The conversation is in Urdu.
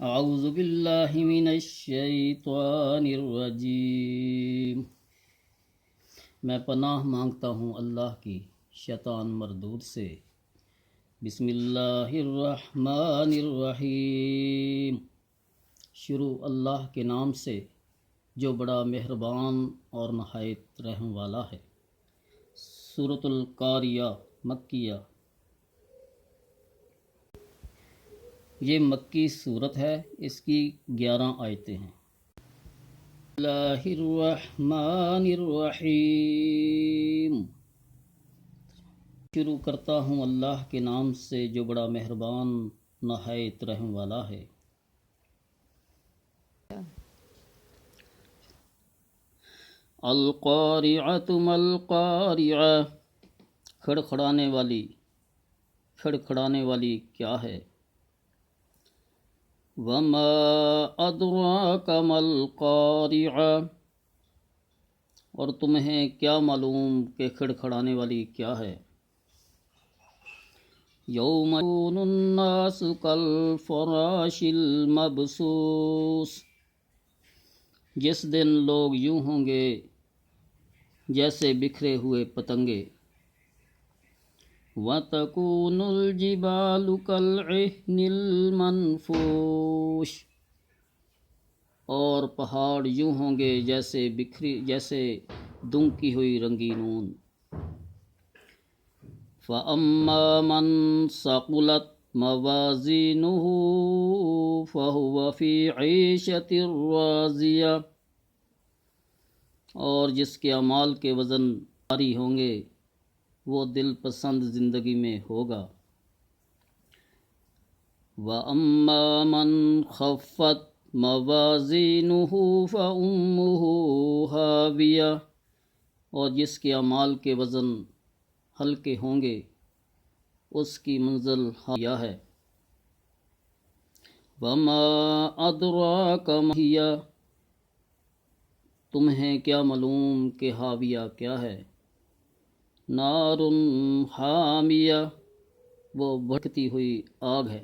اعوذ باللہ من الشیطان الرجیم، میں پناہ مانگتا ہوں اللہ کی شیطان مردود سے۔ بسم اللہ الرحمن الرحیم، شروع اللہ کے نام سے جو بڑا مہربان اور نہایت رحم والا ہے۔ سورۃ القاریہ مکیہ، یہ مکی صورت ہے، اس کی 11 آیتیں ہیں۔ اللہ الرحمن الرحیم، شروع کرتا ہوں اللہ کے نام سے جو بڑا مہربان نہایت رحم والا ہے۔ القارعۃ ما القارعہ، کھڑکھڑانے والی کیا ہے؟ وما ادراک ما القارعہ، اور تمہیں کیا معلوم کہ کھڑکھڑانے والی کیا ہے؟ یوم یکون الناس کالفراش المبثوث، جس دن لوگ یوں ہوں گے جیسے بکھرے ہوئے پتنگے۔ وَتَكُونُ الْجِبَالُ كَالْعِهْنِ الْمَنْفُوشِ، اور پہاڑ یوں ہوں گے جیسے دنکی ہوئی رنگین اون۔ فَأَمَّا مَنْ ثَقُلَتْ مَوَازِينُهُ فَهُوَ فِي عِيشَةٍ رَاضِيَةٍ، اور جس کے اعمال کے وزن بھاری ہوں گے وہ دل پسند زندگی میں ہوگا۔ وَأَمَّا مَنْ خَفَّتْ مَوَازِينُهُ فَأُمُّهُ هَاوِيَةٌ، اور جس کے اعمال کے وزن ہلکے ہوں گے اس کی منزل ہاویہ ہے۔ وَمَا أَدْرَاكَ مَا هِيَہ، تمہیں کیا معلوم کہ ہاویہ کیا ہے؟ نار حامیہ، وہ بھڑکتی ہوئی آگ ہے۔